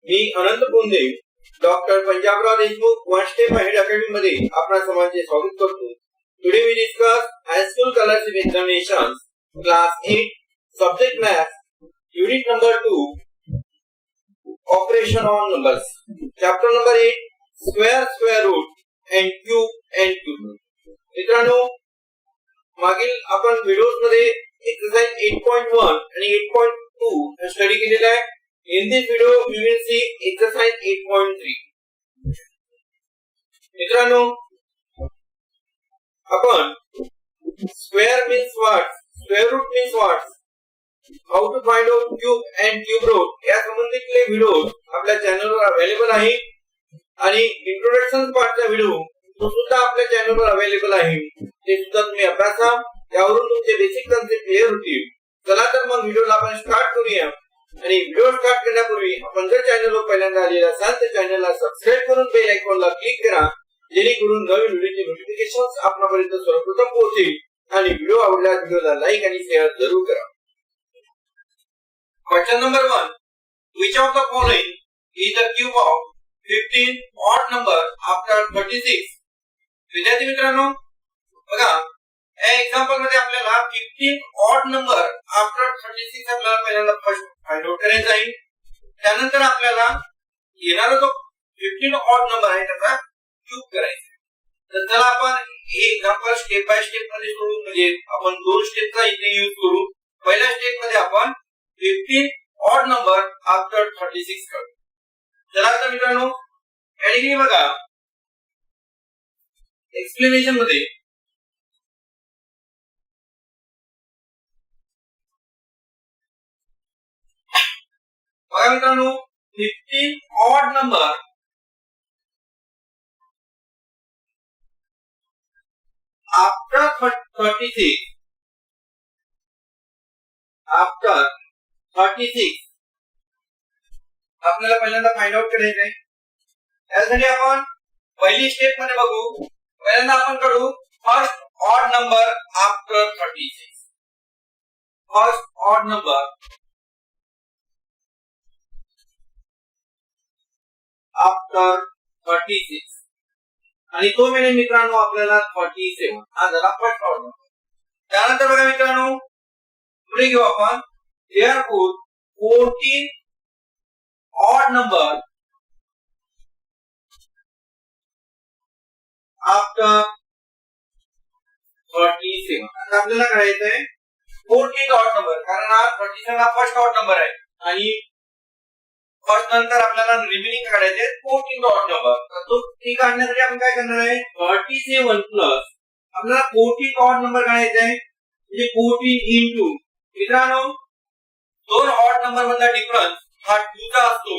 मी Anant Ponde doctor Panjabrao Deshmukh one step ahead academy मध्ये आपणा सर्वांचे स्वागत करतो. Today we discuss high school scholarship examinations class 8 subject maths unit number 2 operation on numbers chapter number 8 square root and cube. मित्रांनो, मागील आपण videos मध्ये एक्सरसाइज 8.1 आणि 8.2 स्टडी केलेला आहे. In this video we will see exercise 8.3. मित्रांनो, आपण square means what, square root means what, how to find out cube and cube root या संबंधितले व्हिडिओ आपल्या चॅनलवर अवेलेबल आहे आणि इंट्रोडक्शन पार्टचा व्हिडिओ तो सुद्धा आपल्या चॅनलवर अवेलेबल आहे. ते सुद्धा तुम्ही अभ्यासा, त्यावरून तुमचे बेसिक कन्सेप्ट क्लिअर होतील. चला तर मग व्हिडिओला आपण स्टार्ट करूया. आणि व्हिडिओ स्टार्ट करण्यापूर्वी आपण जर चॅनलवर पहिल्यांदा आलेला असाल तर चॅनलला सबस्क्राइब करून बेल आयकॉनला क्लिक करा, जेणेकरून नवीन व्हिडिओचे नोटिफिकेशन्स आपल्यापर्यंत सर्वप्रथम पोहोचतील. आणि व्हिडिओ आवडल्यास व्हिडिओला लाईक आणि शेअर जरूर करा. Question number 1, which of the following is the cube of 15 odd number after 36? विद्यार्थी मित्रांनो, बघा या एक्झाम्पल मध्ये आपल्याला 15 ऑड नंबर आफ्टर 36 आपल्याला पहिल्यांदा फर्स्ट फाइंड आउट करायचा आहे. त्यानंतर आपल्याला येणारा जो 15 ऑड नंबर आहे त्याचा क्यूब करायचा आहे. तर चला आपण हे एक्झाम्पल स्टेप बाय स्टेप मध्ये सोडू, म्हणजे आपण दोन स्टेपचा इथे यूज करू. पहिल्या स्टेप मध्ये आपण 15 ऑड नंबर आफ्टर 36 करू. चला आता मित्रांनो, याने बघा एक्सप्लेनेशन मध्ये बघा मित्रांनो, 15 ऑड नंबर आफ्टर 36 आपल्याला पहिल्यांदा फाइंड आउट करायचं आहे. त्यासाठी आपण पहिली स्टेप मध्ये बघू. पहिल्यांदा आपण करू first odd number after 36. First odd number after 36 आणि तो मिळेल मित्रांनो आपल्याला 47. हा झाला फर्स्ट ऑड नंबर. त्यानंतर बघा मित्रांनो, पुढे घेऊ आपण therefore 14 ऑड नंबर आफ्टर 37. आता आपल्याला करायचं आहे 14 ऑड नंबर, कारण हा 37 हा फर्स्ट ऑड नंबर आहे आणि फर्स्ट नंतर आपल्याला रिमेनिंग काढायचे 14 ऑड नंबर. तर तो ती काढण्यासाठी आपण काय करणार आहे, 37 प्लस आपल्याला 14 ऑड नंबर काढायचा आहे, म्हणजे 14 इंटू. मित्रांनो, दोन ऑड नंबर मधला डिफरन्स हा 2 चा असतो.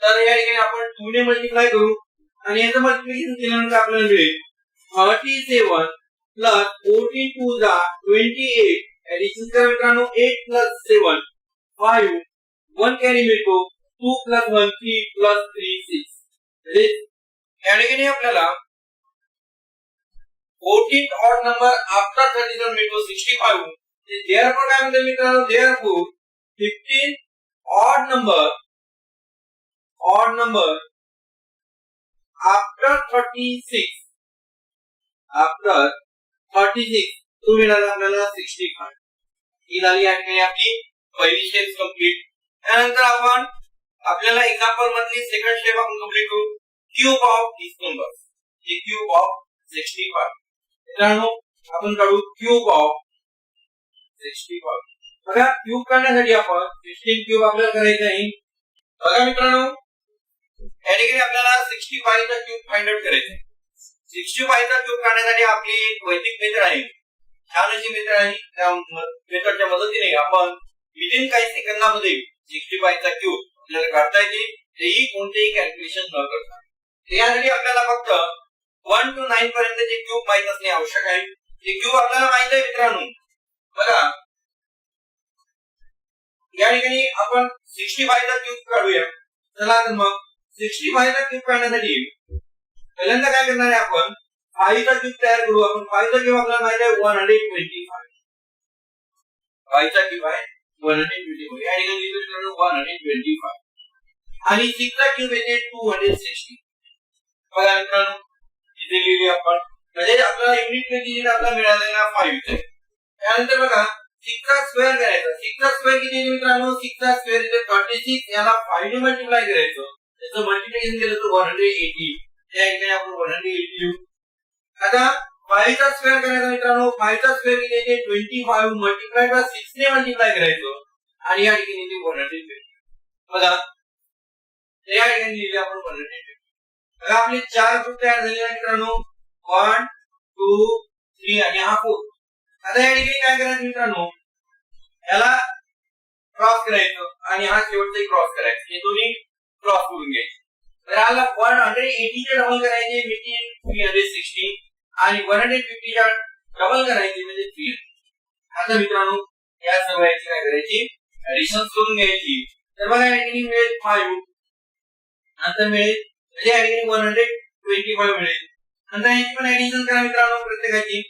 तर या ठिकाणी आपण 2 ने मल्टिप्लाय करू आणि याचं मल्टिप्लिकेशन केल्यानंतर आपल्याला मिळेल 37 प्लस 14 2 जा 28. एडिशन करा मित्रांनो, 8 प्लस 7 5 1 कॅरी मिळतो, 2 प्लस 1 3 प्लस 3 6. या ठिकाणी आपल्याला 14 ऑड नंबर आफ्टर 37 मिळतो 65. therefore काय म्हणतात मित्रांनो, therefore 15 ऑड नंबर आफ्टर 36 तो मिळाला आपल्याला 65. ही झाली या ठिकाणी आपली पहिली स्टेप कंप्लीट. त्यानंतर आपण आपल्याला एक्झाम्पल मधली सेकंड स्टेप आपण कंप्लीट करू, क्यूब ऑफ दिस नंबर. हे क्यूब ऑफ 65. मित्रांनो, आपण काढू क्यूब ऑफ 65. बघा, क्यूब करण्यासाठी आपण 16 क्यूब आपल्याला करायचे आहे. बघा मित्रांनो, या ठिकाणी आपल्याला 65 चा क्यूब फाइंड आउट करायचा आहे. 65 चा क्यूब काढण्यासाठी आपली एक वैदिक मेथड आहे, छान अशी मेथड आहे. त्या मेथडच्या मदतीने आपण विदिन काही सेकंदामध्ये 65 चा क्यूब आपल्याला काढता येते, तेही कोणतेही कॅल्क्युलेशन न करता. यासाठी आपल्याला फक्त 1 to 9 पर्यंतचे क्यूब माहित असणे आवश्यक आहे. हे क्यूब आपल्याला माहित आहे मित्रांनो. बघा, या ठिकाणी आपण 65 चा क्यूब काढूया. चला तर मग 65 चा क्यूब काढण्यासाठी पहिल्यांदा काय करणार आहे, आपण 5 चा क्यूब तयार करू. आपण 5 चा क्यूब आपल्याला माहित आहे 125. 5 चा क्यूब आहे 125. या ठिकाणी लिहू शकतो 125. आणि 6 चा क्यूब येते 260. बघा मित्रांनो इथे लिहिली आपण, म्हणजे आपल्याला युनिट डिजिट आपल्याला मिळालेला 5 आहे. त्यानंतर बघा 6 चा स्क्वेअर करायचा. 6 चा स्क्वेअर किती आहे मित्रांनो? 6 चा स्क्वेअर इथे 36, याला 5 ने मल्टिप्लाय करायचं. त्याचं मल्टिप्लिकेशन केलं तर 180. त्या इथे आपण 180 लिहू. आता 5 चा स्क्वेअर करायचा मित्रांनो. 5 चा स्क्वेअर किती येते? 25 मल्टिप्लाइड बाय 6 ने मल्टिप्लाय करायचं आणि या ठिकाणी येते 150. बघा या ठिकाणी लिहिले आपण 150. बघा आपले 4 ग्रुप तयार झाले आहेत मित्रांनो. 1 2 3 आणि हा 4. आता या ठिकाणी काय करायचं मित्रांनो, याला क्रॉस करायचं आणि हा शेवटचा क्रॉस करायचा. हे दोन्ही क्रॉस करून घ्यायचे. तर याला 180 चे डबल करायचे म्हणजे 360 आणि 150 च्या डबल करायचे म्हणजे 300. आता मित्रांनो या सर्वांची काय करायची? ऍडिशन करून घ्यायची. तर बघा या ठिकाणी मिळेल 5, नंतर मिळेल म्हणजे या ठिकाणी 125 मिळेल. नंतर याची पण ऍडिशन करा मित्रांनो प्रत्येकाची.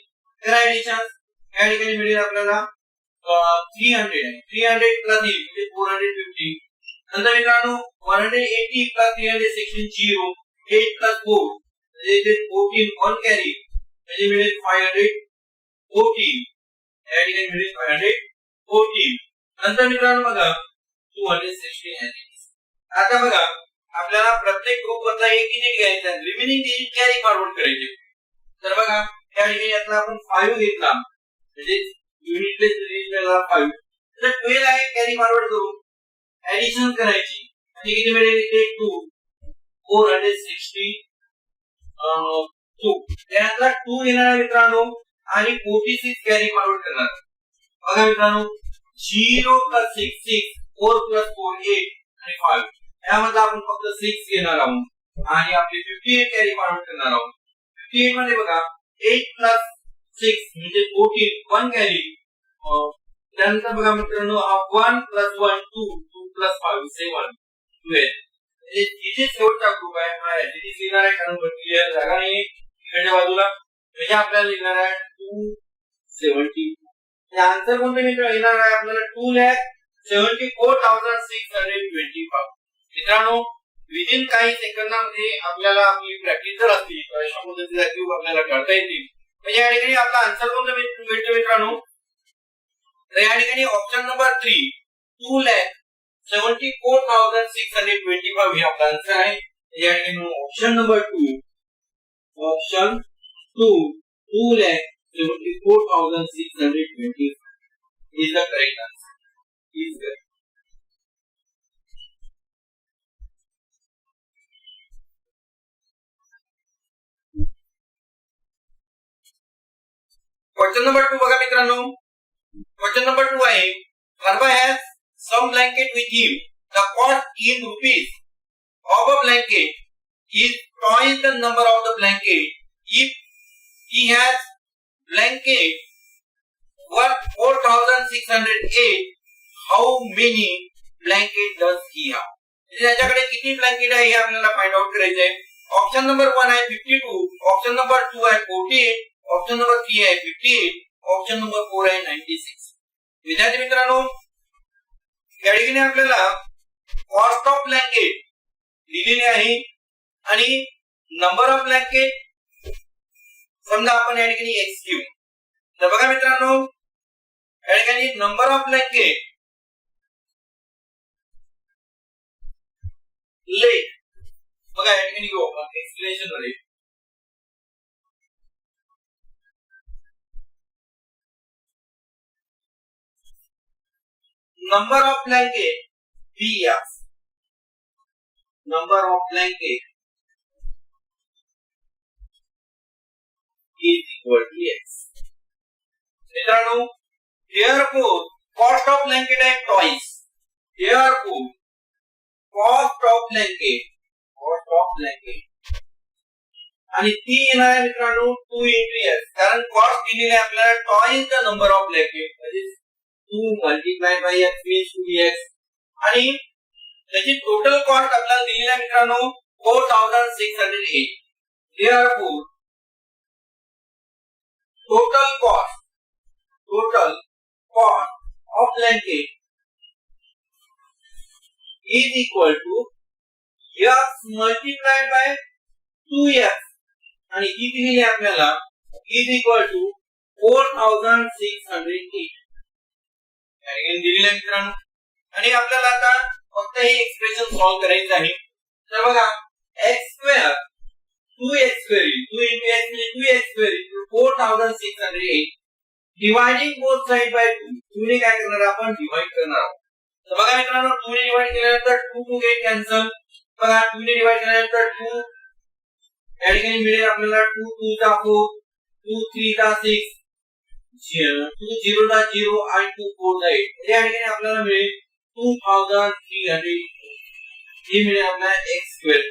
तर ऍडिशन या ठिकाणी मिळेल आपल्याला 300 प्लस 8 म्हणजे 450. नंतर मित्रांनो 180 प्लस 316 0, 8 प्लस 4 म्हणजे इथे 14 1 कॅरी म्हणजे मिळेल 514. या ठिकाणी मिळेल 514. नंतर मित्रांनो बघा 216. आता बघा आपल्याला प्रत्येक ग्रुप मधला एक डिजिट घ्यायचा, रिमेनिंग डिजिट कॅरी फॉरवर्ड करायचे. तर बघा या ठिकाणी यातला आपण 5 घेतला म्हणजे युनिट प्लेस डिजिट मिळाला 5. तर 12 आहे कॅरी फॉरवर्ड करू, ऍडिशन करायची म्हणजे किती मिळेल? इथे 2 460 2. त्यानंतर 2 येणार आहे मित्रांनो आणि 46 कॅरी फॉरवर्ड करणार. बघा मित्रांनो 0 प्लस 6 6, 4 प्लस 4 8 आणि 5. यामध्ये आपण फक्त 6 घेणार आहोत आणि आपले 58 कॅरी फॉरवर्ड करणार आहोत. 58 मध्ये बघा 8 प्लस 6 म्हणजे 14 1 कॅरी. त्यानंतर बघा मित्रांनो 1 प्लस 1 2 2 प्लस 5 7 12. म्हणजे इथे शेवटचा ग्रुप आहे हा ऍडिशन लिहिणार आहे कारण क्लिअर जागा नाही इकडच्या बाजूला. म्हणजे आपल्याला लिहिणार आहे 270. आन्सर कोणते मित्र येणार आहे आपल्याला? 2,74,625. मित्रांनो विदिन काही सेकंदामध्ये आपल्याला आपली प्रॅक्टिस जर असली तर अशा पद्धतीचा क्यूब आपल्याला करता येतील. म्हणजे या ठिकाणी आपला आन्सर कोणता भेटतो मित्रांनो? तर या ठिकाणी ऑप्शन नंबर 3 2,74,625 हे आपला आन्सर आहे. या ठिकाणी option number 2 2,74,625 is the correct answer. Is correct. Question number 2 बघा मित्रांनो. Question number 2 आहे Varva has some blanket with him. The cost in rupees of a blanket is twice the number of the blanket. If he has blanket worth 4,608, how many blanket does he have? त्याच्याकडे किती blanket आहे हे आपल्याला find out करायचे आहे. Option number 1 आहे 52, option number 2 आहे 48, option number 3 आहे 58, ऑप्शन नंबर 4 आहे 96. विद्यार्थी मित्रांनो या ठिकाणी आपल्याला कॉस्ट ऑफ ब्लँकेट दिलेली आहे आणि नंबर ऑफ ब्लँकेट समजा आपण या ठिकाणी x घेऊ. तर बघा मित्रांनो या ठिकाणी नंबर ऑफ ब्लँकेट लेट बघा या ठिकाणी घेऊ आपण एक्सप्लेनेशन मध्ये. number of blanket BF, number of blanket is equal to x. मित्रांनो therefore cost of blanket आहे twice. therefore cost of blanket आणि ती येणार आहे मित्रांनो 2 into s कारण कॉस्ट दिलेली आहे आपल्याला twice the number of blanket म्हणजे 2 multiplied by x means 2x आणि त्याची टोटल कॉस्ट आपल्याला दिलेली आहे मित्रांनो 4,608. therefore total cost of blanket is equal to x multiplied by 2x आणि ही दिलेली आपल्याला is equal to 4608 आणि दिलेली आहे मित्रांनो. आणि आपल्याला आता फक्त हे एक्सप्रेशन सॉल्व करायचं आहे. तर बघा x square 2x square 2 into x म्हणजे 2x square 4608 dividing both side by 2 2 ने काय करणार आपण डिवाइड करणार आहोत. तर बघा मित्रांनो 2 ने डिवाइड केल्यानंतर 2 2 गेट कॅन्सल. बघा 2 ने डिवाइड केल्यानंतर 2 या ठिकाणी मिळेल आपल्याला 2 2 चा 4 2 3 चा 6 2 0 चा 0 आणि 2 4 चा 8 या ठिकाणी आपल्याला मिळेल 2300 हे मिळेल आपल्याला x स्क्वेअर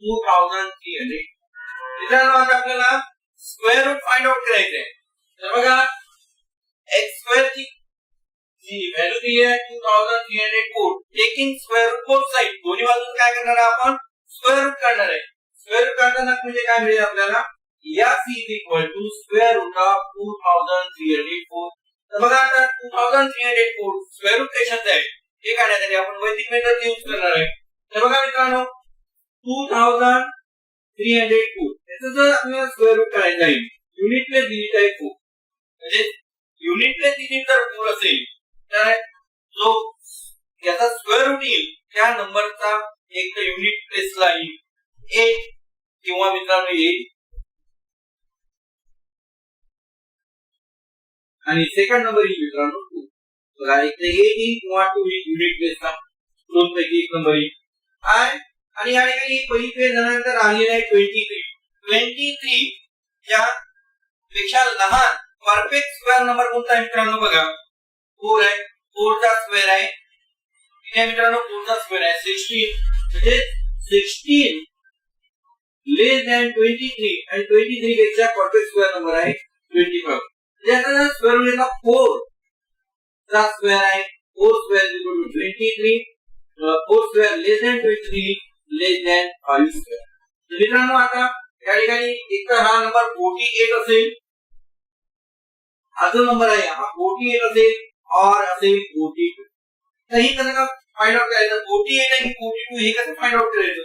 2300. मित्रांनो आता आपल्याला स्क्वेअर रूट फाइंड आउट करायचे आहे. तर बघा x स्क्वेअर ची जी व्हॅल्यू दिली आहे 2304 taking square root both side दोन्ही बाजूला काय करणार आहे आपण स्क्वेअर रूट काढणार आहे. स्क्वेअर रूट काढताना म्हणजे काय मिळेल आपल्याला x = स्क्वेअर रूट ऑफ 2304. तर बघा आता 2304 स्क्वेअर रूट कशाचं आहे हे काढण्यासाठी आपण वैदिक मेथड यूज करणार आहे. तर बघा मित्रांनो 2304 याचं जर आपल्याला स्क्वेअर रूट काढायचं आहे युनिट प्लेस डिजिट आहे 4 म्हणजे युनिट प्लेस डिजिट जर 4 असेल तर जो याचा स्क्वेअर रूट येईल त्या नंबरचा एक तर युनिट प्लेसला येईल 8 किंवा मित्रांनो येईल आणि सेकंड नंबर येईल मित्रांनो 2. बघा इथे 8 किंवा 2 युनिट प्लेसला दोन पैकी एक नंबर येईल. आणि या ठिकाणी पहिली फेज झाल्यानंतर आलेला आहे 23 च्या पेक्षा लहान परफेक्ट स्क्वेअर नंबर कोणता आहे मित्रांनो बघा 4 आहे 4 चा स्क्वेअर आहे इथे मित्रांनो 4 चा स्क्वेअर आहे 16 म्हणजे 16 लेस दॅन 23 आणि 23 पेक्षा परफेक्ट स्क्वेअर नंबर आहे 25. याचा स्क्वेअर रूट येतो 4 चा स्क्वेअर आहे 4 स्क्वेअर 23 4 स्क्वेअर लेस दॅन 23 लेस दॅन 5 स्क्वेअर. तर मित्रांनो आता या ठिकाणी एक तर हा नंबर 48 असेल हा जो नंबर आहे हा 48 असेल और असेल 42. तर ही कसं फाइंड आउट करायचं 48 आणि 42 हे कसं फाइंड आउट करायचं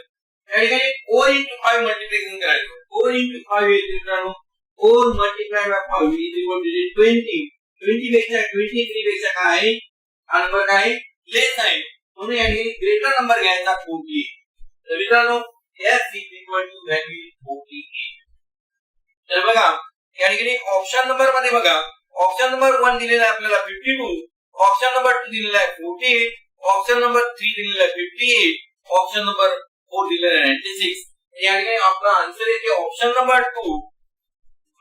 या ठिकाणी 4 into 5 मल्टिप्लिकेशन करायचं 4 into 5 येते मित्रांनो 4 multiplied by 5 is equal to 20 पेक्षा 23 पेक्षा काय आहे हा नंबर काय आहे लेस आहे म्हणून या ठिकाणी ग्रेटर नंबर घ्यायचा 48. तर मित्रांनो s is equal to value 48. तर बघा या ठिकाणी ऑप्शन नंबर मध्ये बघा ऑप्शन नंबर 1 दिलेला आहे आपल्याला 52 ऑप्शन नंबर 2 दिलेला आहे 48 ऑप्शन नंबर 3 दिलेला आहे 58 ऑप्शन नंबर 4 दिलेला आहे 96. या ठिकाणी आपला आन्सर येते ऑप्शन नंबर 2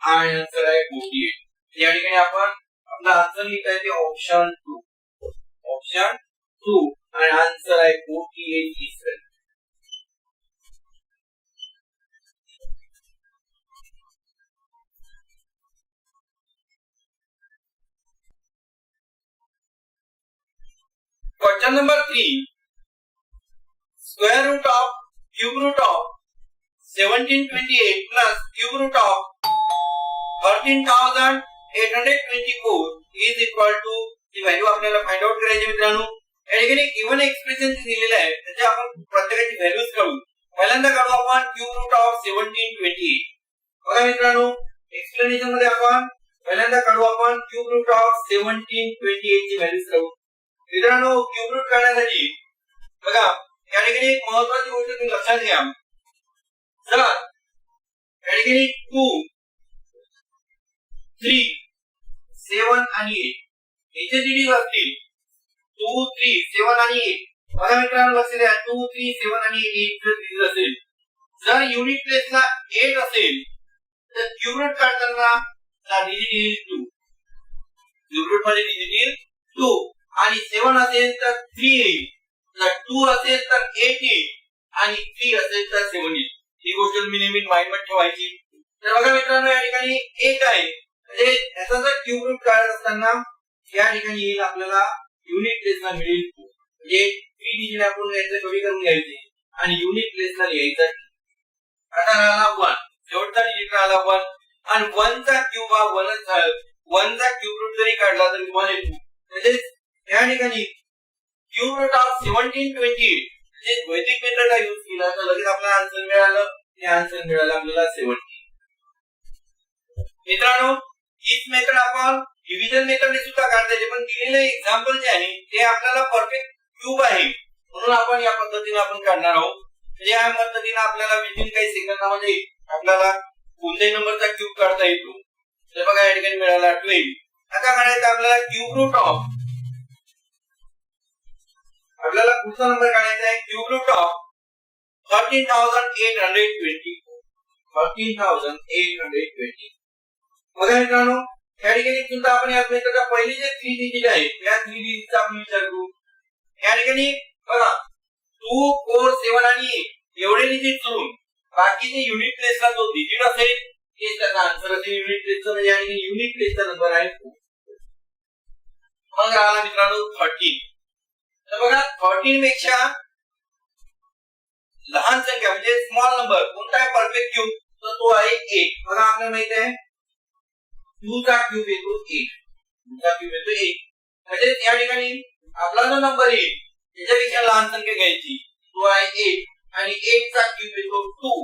आणि आन्सर आहे 48. या ठिकाणी आपण आपला आन्सर लिहायचे ऑप्शन 2 आणि आन्सर आहे 48 is. Question number 3. Square root of cube root of 1728 plus cube root of 13,824 is equal to ची व्हॅल्यू आपल्याला फाइंड आउट करायची मित्रांनो. या ठिकाणी गिवन एक्सप्रेशन दिलेलं आहे त्याचे आपण प्रत्येकाची व्हॅल्यूज काढू. पहिल्यांदा काढू आपण क्यूब रूट ऑफ 1728. बघा मित्रांनो एक्सप्लेनेशन मध्ये आपण पहिल्यांदा काढू आपण क्यूब रूट ऑफ 1728 ची व्हॅल्यूज काढू. मित्रांनो क्यूब रूट काढण्यासाठी बघा या ठिकाणी एक महत्त्वाची गोष्ट तुम्ही लक्षात घ्या. जर या ठिकाणी 2 3 7 आणि 8 याचे डिजिट असतील 2 3 7 आणि 8. बघा मित्रांनो लक्ष द्या 2 3 7 आणि 8 जर डिजिट असेल जर युनिट प्लेसला 8 असेल तर क्यूब रूट काढताना चा डिजिट येईल 2 क्यूब रूट मध्ये डिजिट येईल 2 आणि 7 असेल तर 3 येईल जर 2 असेल तर 8 येईल आणि 3 असेल तर 7 येईल. ही गोष्ट मी नेहमी माइंड मध्ये ठेवायची. तर बघा मित्रांनो या ठिकाणी 1 आहे म्हणजे याचा जर क्यूब रूट काढत असताना या ठिकाणी येईल आपल्याला युनिट प्लेसला मिळेल 2 म्हणजे 3 डिजिट आपण याचे कमी करून घ्यायचे आणि युनिट प्लेसला लिहायचं. आता राहिला 1 शेवटचा डिजिट राहिला 1 आणि 1 चा क्यूब हा 1च झाला. 1 चा क्यूब रूट जरी काढला तरी 1 येतो. म्हणजे या ठिकाणी क्यूब रूट ऑफ 1728 म्हणजे जे वैदिक मेथडला यूज केला तर लगेच आपल्याला आन्सर मिळालं. ते आन्सर मिळालं आपल्याला 70. मित्रांनो हीच मेथड आपण डिव्हिजन मेथडने सुद्धा काढता येते, पण दिलेले एक्झाम्पल जे आहे ते आपल्याला परफेक्ट क्यूब आहे म्हणून आपण या पद्धतीने आपण काढणार आहोत. म्हणजे या पद्धतीने आपल्याला विदिन काही सेकंदामध्ये आपल्याला कोणत्याही नंबरचा क्यूब काढता येतो. तर बघा या ठिकाणी मिळाला 12. आता काढायचा आपल्याला क्यूब रूट ऑफ, आपल्याला पुढचा नंबर काढायचा आहे क्यूब रूट ऑफ 13,824. 13,820. बघा मित्रांनो या ठिकाणी सुद्धा आपण या मेथडचा पहिले जे 3 डिजिट आहेत त्या 3 डिजिटचा आपण विचार करू. या ठिकाणी बघा 2, 4, 7 आणि 8 एवढे डिजिट सोडून बाकीचे युनिट प्लेसला जो डिजिट असेल तेच त्याचा आन्सर असेल. युनिट प्लेसचा म्हणजे या ठिकाणी युनिट प्लेसचा नंबर आहे 4. मग राहिला मित्रांनो 13. तर बघा 13 पेक्षा लहान संख्या म्हणजे स्मॉल नंबर कोणता आहे परफेक्ट क्यूब, तर तो आहे 8. बघा आपल्याला माहित आहे 2 चा क्यूब येतो 8. 2 चा क्यूब येतो 8. म्हणजे या ठिकाणी आपला जो नंबर येईल त्याच्यापेक्षा लहान संख्या घ्यायची, तो आहे 8 आणि 8 चा क्यूब येतो 2.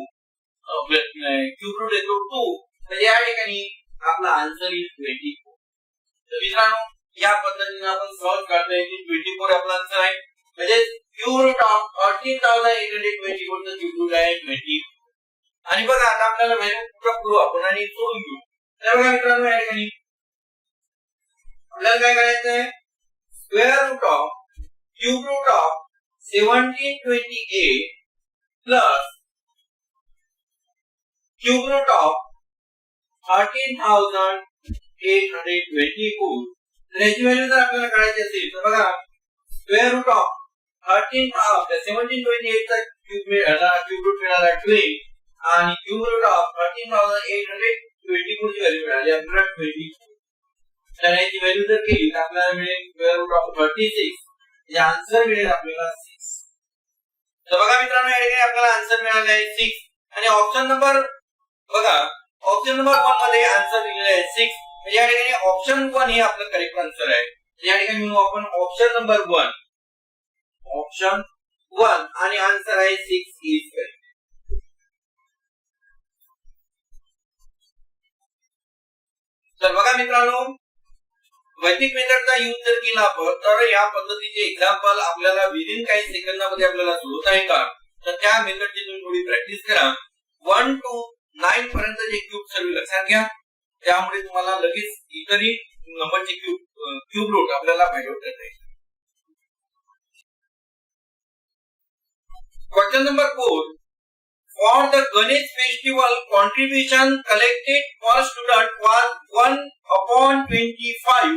क्यूब रूट येतो 2. म्हणजे या ठिकाणी आपला आन्सर येईल 24. तर मित्रांनो या पद्धतीने आपण सहज काढता येईल 24 आपला आन्सर आहे. म्हणजे क्यूब रूट ऑफ 13,824 चा क्यूब रूट आहे 20. आणि बघा आता आपल्याला व्हॅल्यू करू आपण आणि सोडून घेऊ. तर बघा मित्रांनो या ठिकाणी आपल्याला काय करायचं आहे, square root of cube root of 1728 plus cube root of 13,824. याची व्हॅल्यू जर आपल्याला काढायची असेल तर बघा स्क्वेअर रूट ऑफ 1728 चा क्यूब रूट मिळाला 12 आणि क्यूब रूट ऑफ 13,824 ची व्हॅल्यू मिळाली आपल्याला 24. तर याची व्हॅल्यू जर केली तर आपल्याला मिळेल स्क्वेअर रूट ऑफ 36. म्हणजे आन्सर मिळेल आपल्याला 6. तर बघा मित्रांनो या ठिकाणी आपल्याला आन्सर मिळाला आहे 6. आणि ऑप्शन नंबर बघा ऑप्शन नंबर 1 मध्ये आन्सर दिलेला आहे 6. म्हणजे या ठिकाणी ऑप्शन 1 हे आपलं करेक्ट आन्सर आहे. या ठिकाणी म्हणू आपण ऑप्शन नंबर 1. ऑप्शन 1 आणि आन्सर आहे 6 इज करेक्ट. तर बघा मित्रांनो वैदिक मेथडचा यूज जर केला आपण तर या पद्धतीचे एक्झाम्पल आपल्याला विदिन काही सेकंदामध्ये आपल्याला सोडवता येतात. तर त्या मेथडची तुम्ही थोडी प्रॅक्टिस करा. 1 to 9 पर्यंत जे क्यूब सर्व लक्षात घ्या, त्यामुळे तुम्हाला लगेच इतरही नंबरचे क्यूब रूट आपल्याला फाइंड आउट करता येईल. Question number 4. For the Ganesh festival, contribution collected per student was 1/25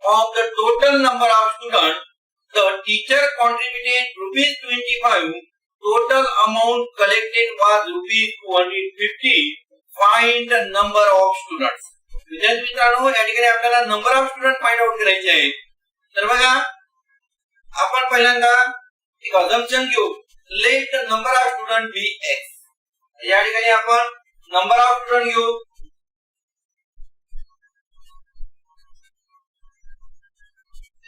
of the total number of students. The teacher contributed ₹25. Total amount collected was ₹250. Find the number of students. विद्यार्थी मित्रांनो या ठिकाणी आपल्याला number of student find out करायचे आहे. तर बघा आपण पहिल्यांदा एक अझम्पशन घेऊ. Let the number of student be x. या ठिकाणी आपण नंबर ऑफ स्टुडंट घेऊ.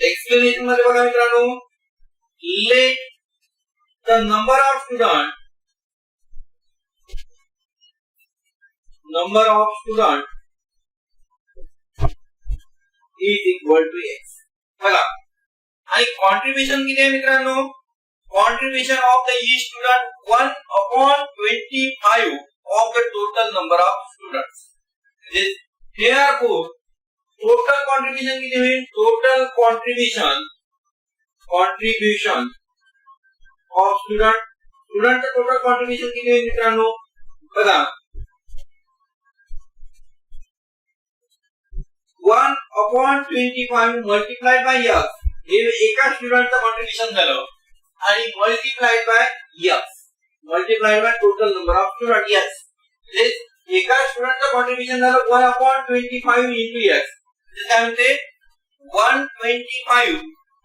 एक्सप्लेनेशन मध्ये बघा मित्रांनो let the number of student is equal to x. बघा आणि कॉन्ट्रिब्युशन किती आहे मित्रांनो, contribution of the each student 1/25 of the total number of students. Therefore, total contribution किती होईल, total contribution of student चा total contribution किती होईल मित्रांनो बघा 1/25 multiplied by x. हे एका स्टुडंटचं कॉन्ट्रिब्युशन झालं आणि multiplied by total number of student x. एका स्टुडंटचं कॉन्ट्रिब्युशन झालं 1/25 into x. काय म्हणते 125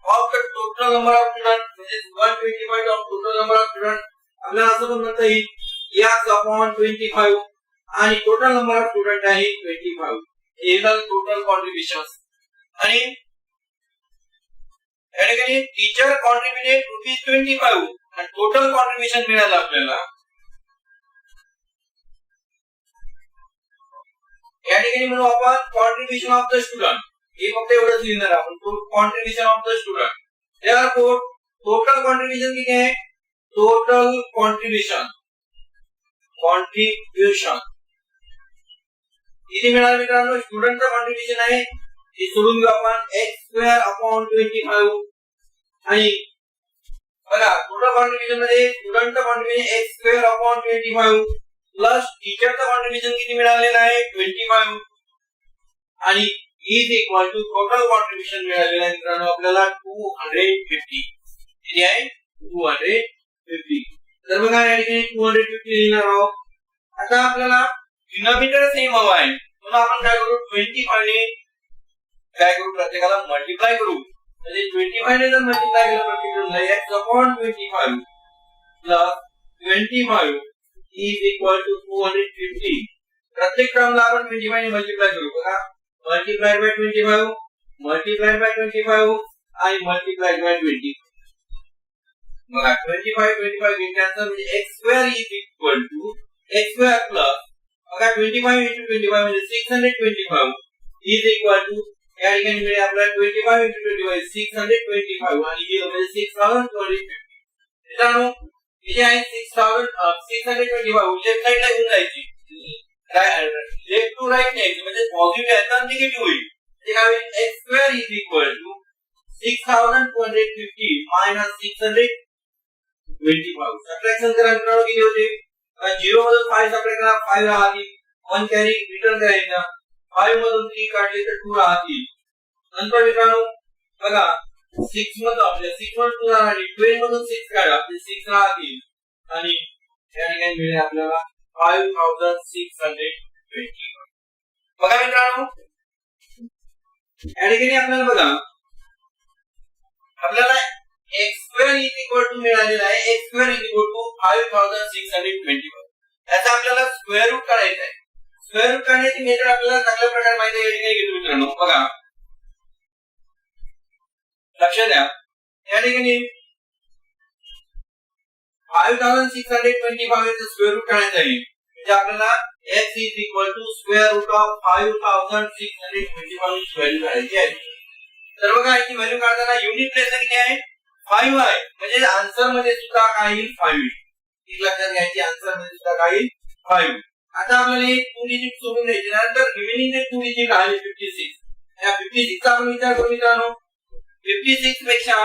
of the total number of student म्हणजे 125 of total number of student. आपल्याला असं पण म्हणता येईल x/25 आणि टोटल नंबर ऑफ स्टुडंट आहे 25. हे झालं टोटल कॉन्ट्रिब्युशन. आणि या ठिकाणी टीचर कॉन्ट्रिब्युटेड ₹25 आणि टोटल कॉन्ट्रीब्युशन मिळालं आपल्याला या ठिकाणी म्हणू आपण कॉन्ट्रीब्युशन ऑफ द स्टुडंट. हे फक्त एवढंच लिहिणार आपण contribution of the student. Therefore total contribution किती आहे? टोटल कॉन्ट्रीब्युशन किती मिळालं मित्रांनो? स्टुडंटचं कॉन्ट्रीब्युशन आहे हे सोडून घेऊ आपण x²/25 आणि बघा टोटल कॉन्ट्रीब्युशन मध्ये स्टुडंटचं कॉन्ट्रीब्युशन x²/25 प्लस टीचरचं कॉन्ट्रीब्युशन किती मिळालेलं आहे 25 आणि is equal to total contribution मिळालेलं आहे मित्रांनो आपल्याला 250. किती आहे? 250. तर बघा या ठिकाणी 250 लिहिणार आहोत. आता आपल्याला डिनॉमिनेटर सेम हवा आहे म्हणून आपण काय करू 25 ने काय करू प्रत्येकाला मल्टिप्लाय करू. म्हणजे 25 ने जर मल्टिप्लाय केलं प्रत्येकाला x/25 plus 25 is equal to 250. प्रत्येक टर्मला आपण 25 ने मल्टिप्लाय करू. बघा मल्टिप्लाइड बाय 25 मल्टिप्लाइड बाय 25 आणि मल्टिप्लाइड बाय 20. बघा 25 कॅन्सल म्हणजे x² is equal to x² plus बघा 25 into 25 म्हणजे 625 is equal to या ठिकाणी मिळेल आपल्याला 25 into 25 625 आणि हे म्हणजे 6250. मित्रांनो हे आहे 625 लेफ्ट साइडला घेऊन जायची लेफ्ट टू राइट न्यायची म्हणजे पॉझिटिव्ह आहे तर निगेटिव्ह होईल. ते काय होईल x² is equal to 6250 minus 625. Subtraction करा मित्रांनो किती होते 0 मधून 5 सबट्रॅक्ट करा 5 राहतील 1 कॅरी रिटर्न करायचा 5 मधून 3 काढले तर 2 राहतील. नंतर मित्रांनो बघा 6 मधून आपल्या 6 मधून 2 राहतील 12 मधून 6 काढा आपले 6 राहतील आणि या ठिकाणी मिळेल आपल्याला 5620. बघा मित्रांनो या ठिकाणी आपल्याला बघा आपल्याला x² is equal to मिळालेला आहे x² is equal to 5620. याचा आपल्याला स्क्वेअर रूट काढायचा आहे. स्क्वेअर रूट काढण्याची मेथड आपल्याला चांगल्या प्रकारे माहिती आहे. या ठिकाणी घेतो मित्रांनो बघा लक्ष द्या या ठिकाणी 5625 चा स्क्वेअर रूट काढायचा आहे म्हणजे आपल्याला x is equal to square root of 5625 ची व्हॅल्यू काढायची आहे. तर बघा याची व्हॅल्यू काढताना युनिट प्लेस किती आहे 5 आहे म्हणजे आन्सर मध्ये सुद्धा काय येईल 5 येईल. ठीक लक्षात घ्यायची आन्सर मध्ये सुद्धा काय येईल 5. आता आपल्याला हे 2 डिजिट सोडून द्यायचे नंतर रिमेनिंग 2 डिजिट आहे 56. या 56 चा आपण विचार करू मित्रांनो 56 पेक्षा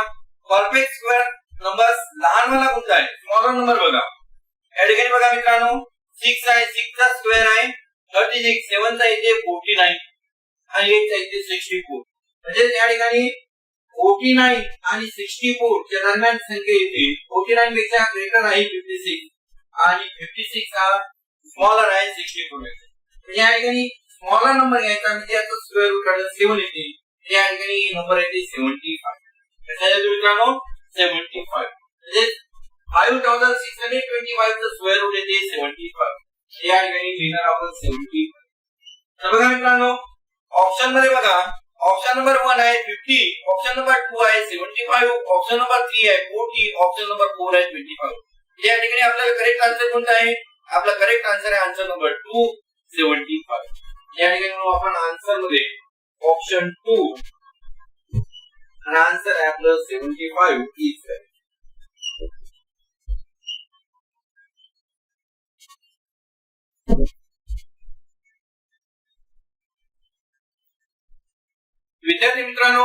परफेक्ट स्क्वेअर नंबर लहान वाला कोणता आहे स्मॉलर नंबर बघा. या ठिकाणी बघा मित्रांनो 6 आहे 6 चा स्क्वेअर आहे 36 7 चा इथे 49 आणि 8 चा इथे 64 म्हणजे या ठिकाणी 49 आणि 64 च्या दरम्यान संख्या येते 49 पेक्षा ग्रेटर आहे 56 आणि 56 हा स्मॉलर आहे 64 पेक्षा. म्हणजे या ठिकाणी स्मॉलर नंबर घ्यायचा म्हणजे याचा स्क्वेअर रूट काढला 7 येते या ठिकाणी नंबर येते 75. त्याच्यात मित्रांनो 75 म्हणजे 5625 चा स्क्वेअर रूट येते 75. या ठिकाणी लिहिणार आपण 75. तर बघा मित्रांनो ऑप्शन मध्ये बघा ऑप्शन नंबर 1 आहे 50 ऑप्शन नंबर 2 आहे 75 ऑप्शन नंबर 3 आहे 40 ऑप्शन नंबर 4 आहे 25. या ठिकाणी आपल्याला करेक्ट आन्सर कोणता आहे आपला करेक्ट आन्सर आहे आन्सर नंबर 2 75. या ठिकाणी आपण आन्सर मध्ये ऑप्शन 2 आणि आन्सर आहे आपलं 75 इज करेक्ट. विद्यार्थी मित्रांनो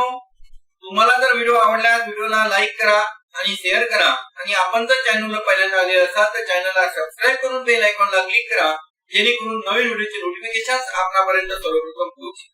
तुम्हाला जर व्हिडिओ आवडला व्हिडिओला लाईक करा आणि शेअर करा आणि आपण जर चॅनलला पहिल्यांदा आले असाल तर चॅनलला सबस्क्राइब करून बेल आयकॉनला क्लिक करा जेणेकरून नवीन व्हिडिओचे नोटिफिकेशन्स आपल्यापर्यंत सर्वप्रथम पोहोचतील.